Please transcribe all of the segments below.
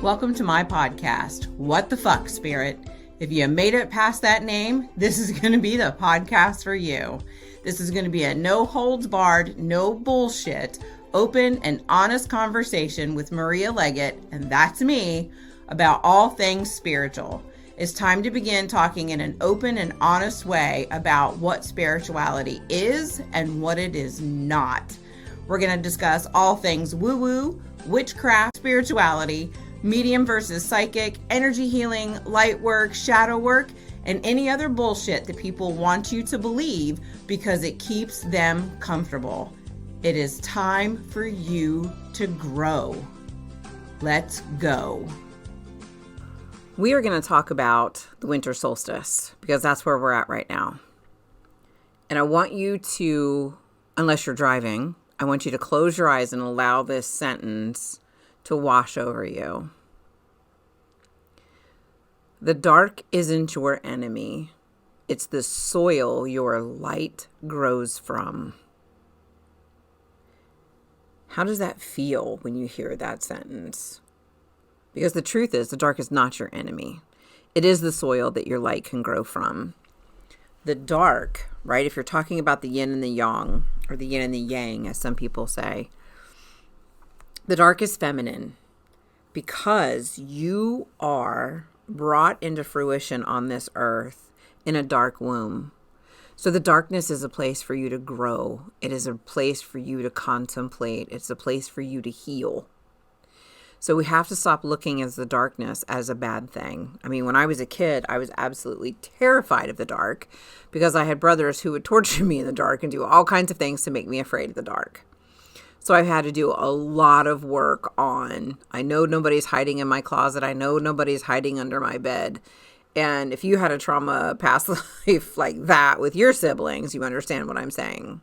Welcome to my podcast, What the Fuck, Spirit. If you made it past that name, this is going to be the podcast for you. This is going to be a no holds barred, no bullshit, open and honest conversation with Maria Leggett, and that's me, about all things spiritual. It's time to begin talking in an open and honest way about what spirituality is and what it is not. We're going to discuss all things woo-woo, witchcraft, spirituality, medium versus psychic, energy healing, light work, shadow work, and any other bullshit that people want you to believe because it keeps them comfortable. It is time for you to grow. Let's go. We are going to talk about the winter solstice because that's where we're at right now. And I want you to, unless you're driving, I want you to close your eyes and allow this sentence to wash over you. The dark isn't your enemy. It's the soil your light grows from. How does that feel when you hear that sentence? Because the truth is, the dark is not your enemy. It is the soil that your light can grow from. The dark, right? If you're talking about the yin and the yang, or the yin and the yang, as some people say, the dark is feminine because you are brought into fruition on this earth in a dark womb. So the darkness is a place for you to grow. It is a place for you to contemplate. It's a place for you to heal. So we have to stop looking at the darkness as a bad thing. I mean, when I was a kid, I was absolutely terrified of the dark because I had brothers who would torture me in the dark and do all kinds of things to make me afraid of the dark. So I've had to do a lot of work on, I know nobody's hiding in my closet. I know nobody's hiding under my bed. And if you had a trauma past life like that with your siblings, you understand what I'm saying.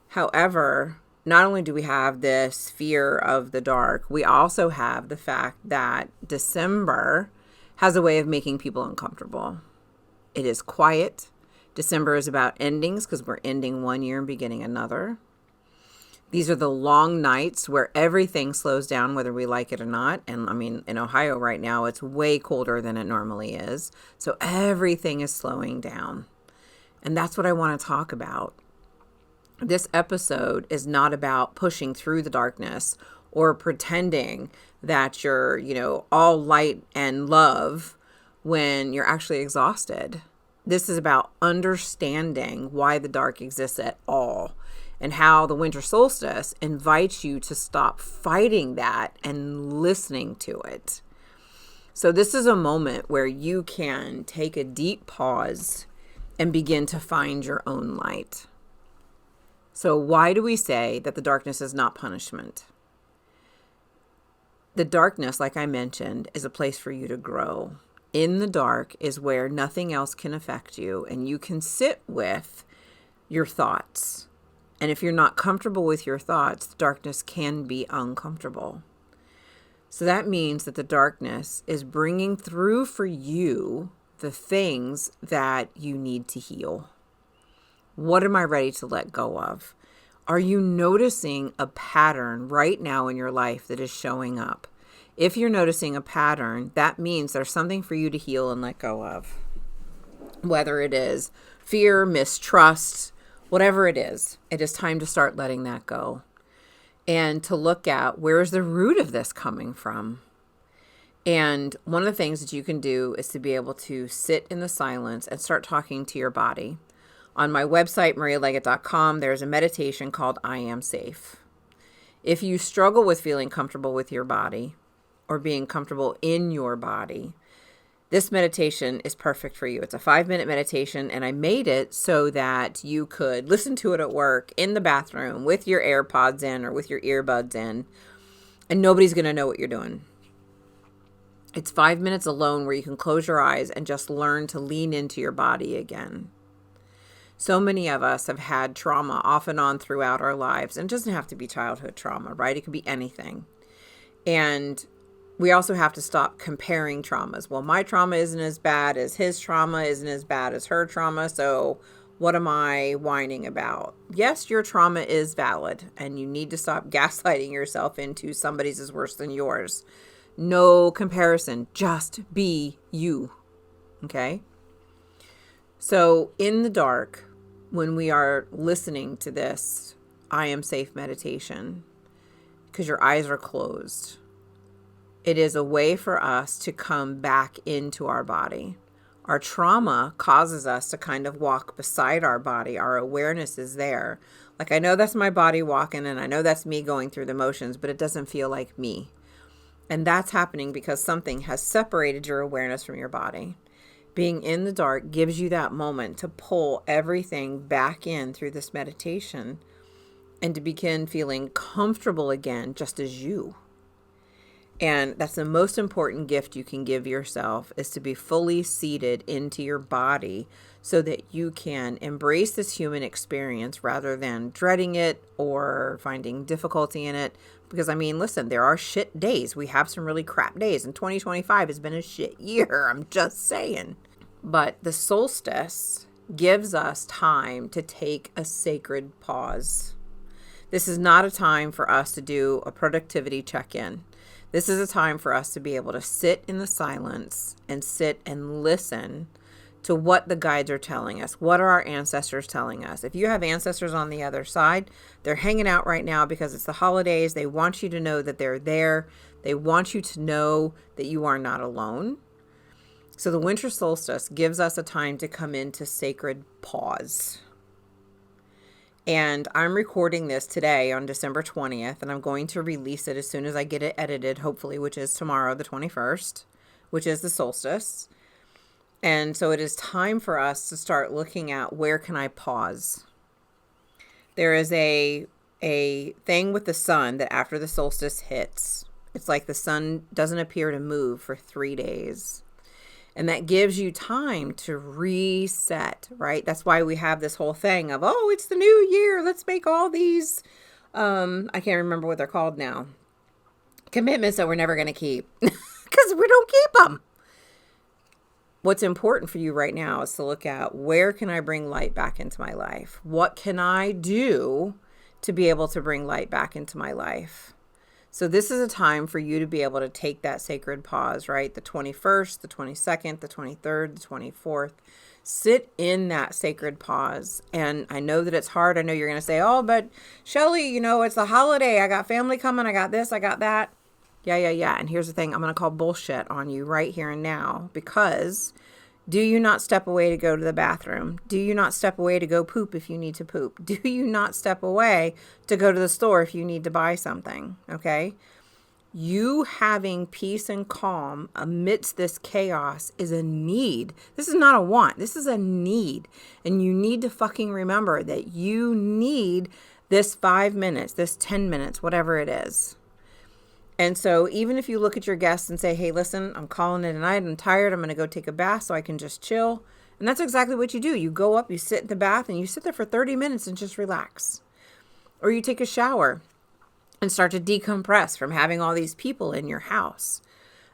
However, not only do we have this fear of the dark, we also have the fact that December has a way of making people uncomfortable. It is quiet. December is about endings because we're ending one year and beginning another. These are the long nights where everything slows down, whether we like it or not. And I mean, in Ohio right now, it's way colder than it normally is. So everything is slowing down. And that's what I want to talk about. This episode is not about pushing through the darkness or pretending that you're, all light and love when you're actually exhausted. This is about understanding why the dark exists at all and how the winter solstice invites you to stop fighting that and listening to it. So this is a moment where you can take a deep pause and begin to find your own light. So why do we say that the darkness is not punishment? The darkness, like I mentioned, is a place for you to grow. In the dark is where nothing else can affect you, and you can sit with your thoughts. And if you're not comfortable with your thoughts, the darkness can be uncomfortable. So that means that the darkness is bringing through for you the things that you need to heal. What am I ready to let go of? Are you noticing a pattern right now in your life that is showing up? If you're noticing a pattern, that means there's something for you to heal and let go of. Whether it is fear, mistrust, whatever it is time to start letting that go. And to look at where is the root of this coming from. And one of the things that you can do is to be able to sit in the silence and start talking to your body. On my website, marialeggett.com, there's a meditation called I Am Safe. If you struggle with feeling comfortable with your body, or being comfortable in your body, this meditation is perfect for you. It's a 5-minute meditation, and I made it so that you could listen to it at work, in the bathroom, with your AirPods in or with your earbuds in, and nobody's going to know what you're doing. It's 5 minutes alone where you can close your eyes and just learn to lean into your body again. So many of us have had trauma off and on throughout our lives, and it doesn't have to be childhood trauma, right? It could be anything. And we also have to stop comparing traumas. Well, my trauma isn't as bad as his trauma, isn't as bad as her trauma. So What am I whining about? Yes, your trauma is valid, and you need to stop gaslighting yourself into somebody's is worse than yours. No comparison. Just be you. Okay? So in the dark, when we are listening to this I am safe meditation, because your eyes are closed, it is a way for us to come back into our body. Our trauma causes us to kind of walk beside our body. Our awareness is there. Like, I know that's my body walking, and I know that's me going through the motions, but it doesn't feel like me. And that's happening because something has separated your awareness from your body. Being in the dark gives you that moment to pull everything back in through this meditation and to begin feeling comfortable again, just as you. And that's the most important gift you can give yourself, is to be fully seated into your body so that you can embrace this human experience rather than dreading it or finding difficulty in it. Because, I mean, listen, there are shit days. We have some really crap days, and 2025 has been a shit year. I'm just saying. But the solstice gives us time to take a sacred pause. This is not a time for us to do a productivity check-in. This is a time for us to be able to sit in the silence and sit and listen to what the guides are telling us. What are our ancestors telling us? If you have ancestors on the other side, they're hanging out right now because it's the holidays. They want you to know that they're there. They want you to know that you are not alone. So the winter solstice gives us a time to come into sacred pause. And I'm recording this today on December 20th, and I'm going to release it as soon as I get it edited, hopefully, which is tomorrow, the 21st, which is the solstice. And so it is time for us to start looking at, where can I pause? There is a thing with the sun that after the solstice hits, it's like the sun doesn't appear to move for 3 days. And that gives you time to reset, right? That's why we have this whole thing of, oh, it's the new year. Let's make all these, I can't remember what they're called now, commitments that we're never going to keep because we don't keep them. What's important for you right now is to look at, where can I bring light back into my life? What can I do to be able to bring light back into my life? So this is a time for you to be able to take that sacred pause, right? The 21st, the 22nd, the 23rd, the 24th. Sit in that sacred pause. And I know that it's hard. I know you're going to say, oh, but Shelly, it's the holiday. I got family coming. I got this. I got that. Yeah. And here's the thing. I'm going to call bullshit on you right here and now, because do you not step away to go to the bathroom? Do you not step away to go poop if you need to poop? Do you not step away to go to the store if you need to buy something? Okay? You having peace and calm amidst this chaos is a need. This is not a want. This is a need. And you need to fucking remember that you need this 5 minutes, this 10 minutes, whatever it is. And so even if you look at your guests and say, hey, listen, I'm calling it a night. I'm tired. I'm going to go take a bath so I can just chill. And that's exactly what you do. You go up, you sit in the bath, and you sit there for 30 minutes and just relax. Or you take a shower and start to decompress from having all these people in your house.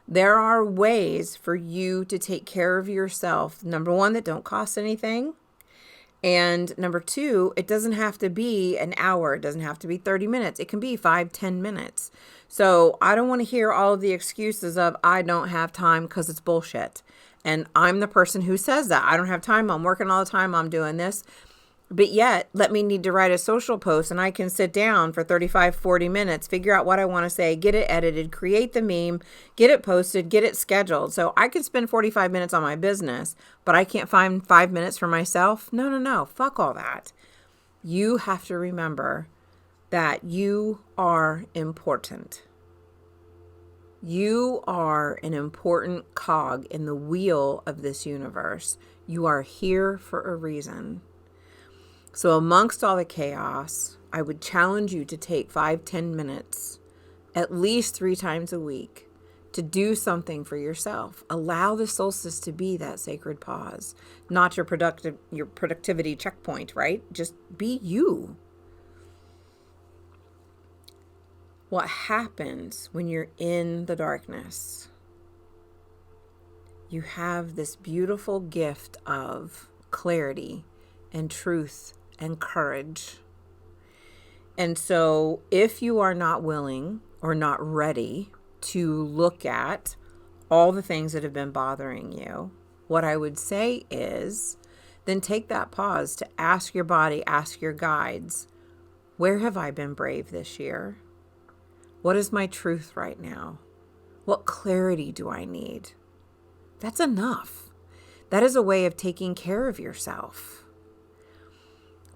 There are ways for you to take care of yourself. Number one, that don't cost anything. And number two, it doesn't have to be an hour. It doesn't have to be 30 minutes. It can be 5-10 minutes. So I don't want to hear all of the excuses of, I don't have time, because it's bullshit. And I'm the person who says that. I don't have time. I'm working all the time. I'm doing this. But yet, let me need to write a social post, and I can sit down for 35, 40 minutes, figure out what I want to say, get it edited, create the meme, get it posted, get it scheduled. So I could spend 45 minutes on my business, but I can't find 5 minutes for myself. No. Fuck all that. You have to remember that you are important. You are an important cog in the wheel of this universe. You are here for a reason. So amongst all the chaos, I would challenge you to take 5-10 minutes, at least 3 times a week, to do something for yourself. Allow the solstice to be that sacred pause, not your productivity checkpoint, right? Just be you. What happens when you're in the darkness? You have this beautiful gift of clarity and truth and courage. And so if you are not willing or not ready to look at all the things that have been bothering you, what I would say is then take that pause to ask your body, ask your guides, where have I been brave this year? What is my truth right now? What clarity do I need? That's enough. That is a way of taking care of yourself.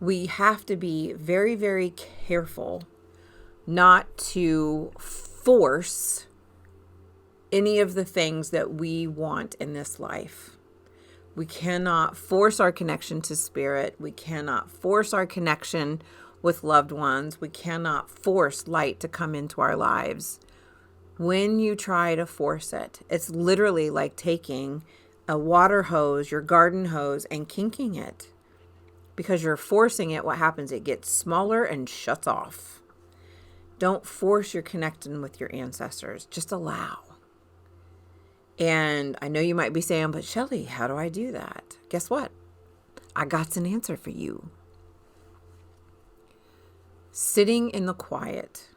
We have to be very, very careful not to force any of the things that we want in this life. We cannot force our connection to spirit. We cannot force our connection with loved ones. We cannot force light to come into our lives. When you try to force it, it's literally like taking a water hose, your garden hose, and kinking it. Because you're forcing it, what happens? It gets smaller and shuts off. Don't force your connection with your ancestors. Just allow. And I know you might be saying, but Shelly, how do I do that? Guess what? I got an answer for you. Sitting in the quiet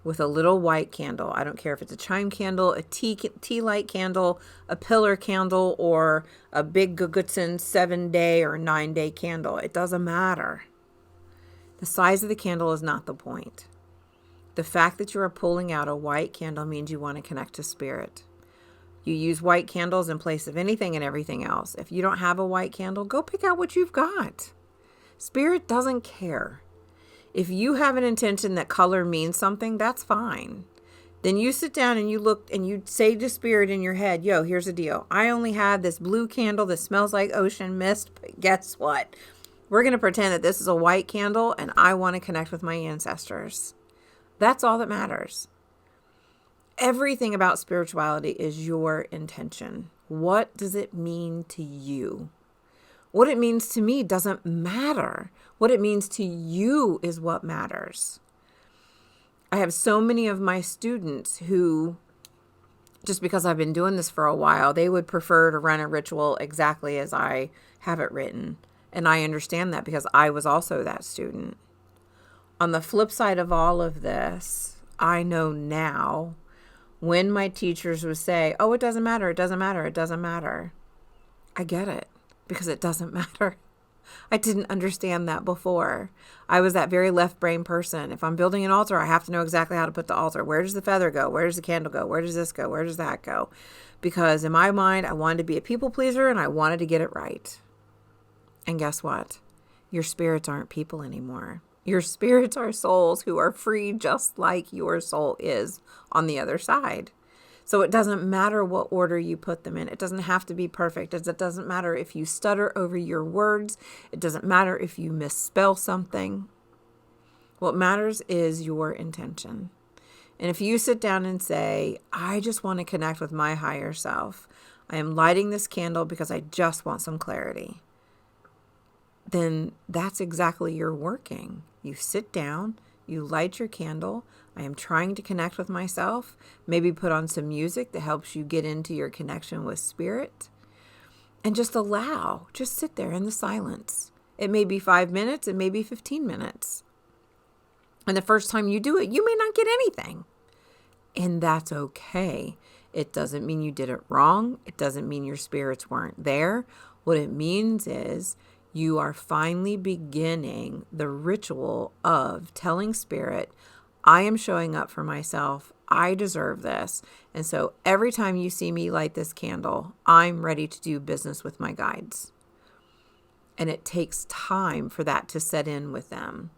with a little white candle. I don't care if it's a chime candle, a tea light candle, a pillar candle, or a big Gugutsen 7-day or 9-day candle. It doesn't matter. The size of the candle is not the point. The fact that you are pulling out a white candle means you want to connect to spirit. You use white candles in place of anything and everything else. If you don't have a white candle, go pick out what you've got. Spirit doesn't care. If you have an intention that color means something, that's fine. Then you sit down and you look and you say to spirit in your head, yo, here's the deal. I only have this blue candle that smells like ocean mist, but guess what? We're going to pretend that this is a white candle and I want to connect with my ancestors. That's all that matters. Everything about spirituality is your intention. What does it mean to you? What it means to me doesn't matter. What it means to you is what matters. I have so many of my students who, just because I've been doing this for a while, they would prefer to run a ritual exactly as I have it written. And I understand that because I was also that student. On the flip side of all of this, I know now when my teachers would say, oh, it doesn't matter, it doesn't matter, it doesn't matter. I get it. Because it doesn't matter. I didn't understand that before. I was that very left brain person. If I'm building an altar, I have to know exactly how to put the altar. Where does the feather go? Where does the candle go? Where does this go? Where does that go? Because in my mind, I wanted to be a people pleaser and I wanted to get it right. And guess what? Your spirits aren't people anymore. Your spirits are souls who are free just like your soul is on the other side. So it doesn't matter what order you put them in. It doesn't have to be perfect. It doesn't matter if you stutter over your words. It doesn't matter if you misspell something. What matters is your intention. And if you sit down and say, I just want to connect with my higher self. I am lighting this candle because I just want some clarity. Then that's exactly your working. You sit down, you light your candle. I am trying to connect with myself. Maybe put on some music that helps you get into your connection with spirit. And just allow. Just sit there in the silence. It may be 5 minutes. It may be 15 minutes. And the first time you do it, you may not get anything. And that's okay. It doesn't mean you did it wrong. It doesn't mean your spirits weren't there. What it means is you are finally beginning the ritual of telling spirit, I am showing up for myself. I deserve this. And so every time you see me light this candle, I'm ready to do business with my guides. And it takes time for that to set in with them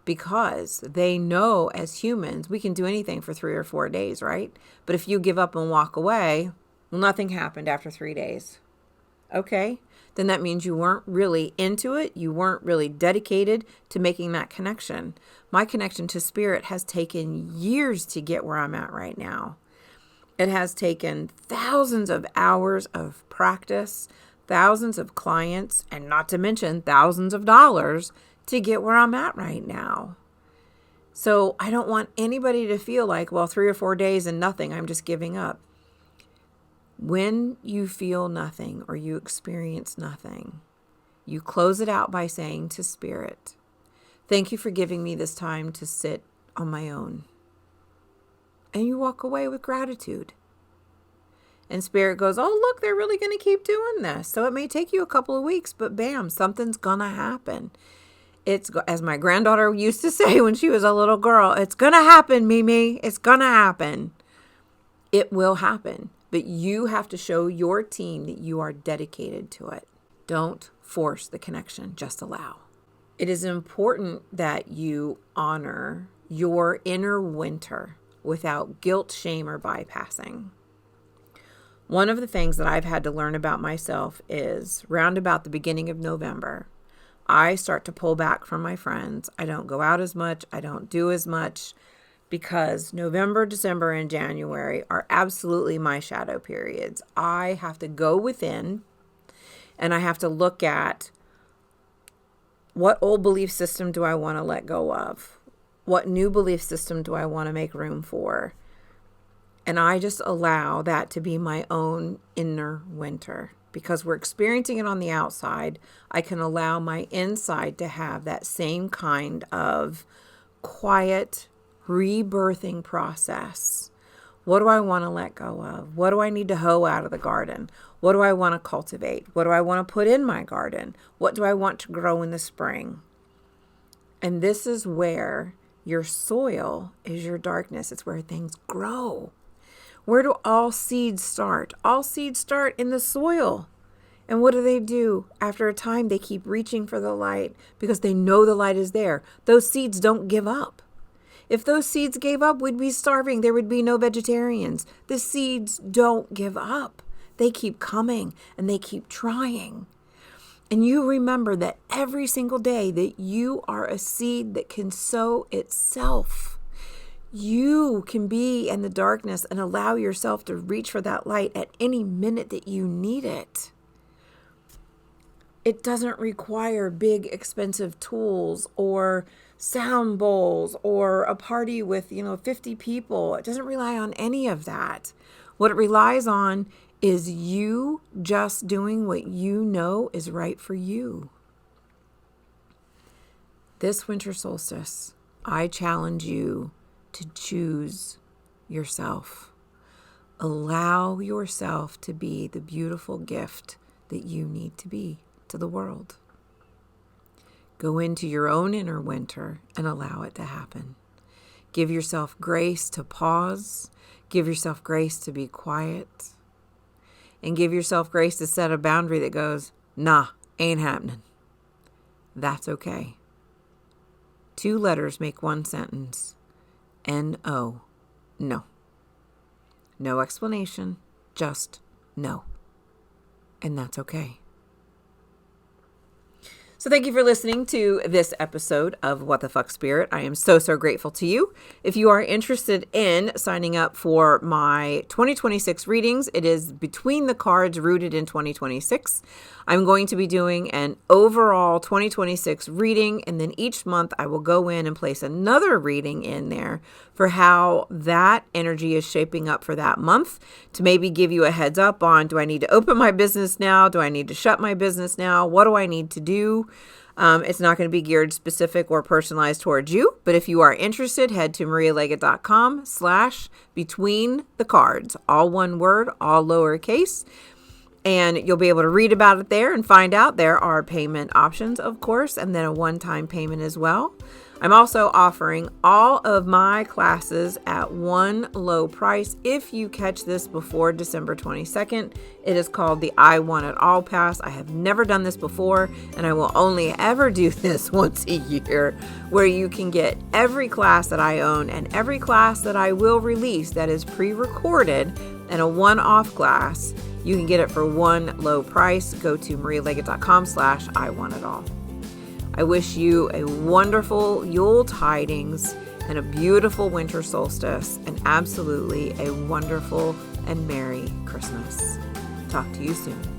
because they know as humans, we can do anything for 3 or 4 days, right? But if you give up and walk away, well, nothing happened after 3 days. Okay, then that means you weren't really into it. You weren't really dedicated to making that connection. My connection to spirit has taken years to get where I'm at right now. It has taken thousands of hours of practice, thousands of clients, and not to mention thousands of dollars to get where I'm at right now. So I don't want anybody to feel like, well, 3 or 4 days and nothing, I'm just giving up. When you feel nothing or you experience nothing, you close it out by saying to Spirit, thank you for giving me this time to sit on my own. And you walk away with gratitude. And Spirit goes, oh, look, they're really going to keep doing this. So it may take you a couple of weeks, but bam, something's going to happen. It's, as my granddaughter used to say when she was a little girl, it's going to happen, Mimi. It's going to happen. It will happen. But you have to show your team that you are dedicated to it. Don't force the connection. Just allow. It is important that you honor your inner winter without guilt, shame, or bypassing. One of the things that I've had to learn about myself is round about the beginning of November, I start to pull back from my friends. I don't go out as much. I don't do as much because November, December, and January are absolutely my shadow periods. I have to go within and I have to look at what old belief system do I want to let go of? What new belief system do I want to make room for? And I just allow that to be my own inner winter. Because we're experiencing it on the outside, I can allow my inside to have that same kind of quiet rebirthing process. What do I want to let go of? What do I need to hoe out of the garden? What do I want to cultivate? What do I want to put in my garden? What do I want to grow in the spring? And this is where your soil is your darkness. It's where things grow. Where do all seeds start? All seeds start in the soil. And what do? After a time, they keep reaching for the light because they know the light is there. Those seeds don't give up. If those seeds gave up, we'd be starving. There would be no vegetarians. The seeds don't give up. They keep coming and they keep trying. And you remember that every single day that you are a seed that can sow itself. You can be in the darkness and allow yourself to reach for that light at any minute that you need it. It doesn't require big, expensive tools or sound bowls or a party with, 50 people. It doesn't rely on any of that. What it relies on is you just doing what you know is right for you. This winter solstice, I challenge you to choose yourself. Allow yourself to be the beautiful gift that you need to be to the world. Go into your own inner winter and allow it to happen. Give yourself grace to pause. Give yourself grace to be quiet. And give yourself grace to set a boundary that goes, nah, ain't happening. That's okay. 2 letters make 1 sentence. N-O. No. No explanation, just no. And that's okay. So thank you for listening to this episode of What the Fuck Spirit. I am so grateful to you. If you are interested in signing up for my 2026 readings, it is Between the Cards Rooted in 2026. I'm going to be doing an overall 2026 reading, and then each month I will go in and place another reading in there for how that energy is shaping up for that month to maybe give you a heads up on, do I need to open my business now? Do I need to shut my business now? What do I need to do? It's not going to be geared specific or personalized towards you, but if you are interested, head to marialeggett.com/between the cards, all one word, all lowercase, and you'll be able to read about it there and find out there are payment options, of course, and then a one-time payment as well. I'm also offering all of my classes at one low price. If you catch this before December 22nd, it is called the I Want It All Pass. I have never done this before, and I will only ever do this once a year, where you can get every class that I own and every class that I will release that is pre-recorded and a one-off class. You can get it for one low price. Go to marialeggett.com/I Want It All. I wish you a wonderful Yule tidings and a beautiful winter solstice and absolutely a wonderful and Merry Christmas. Talk to you soon.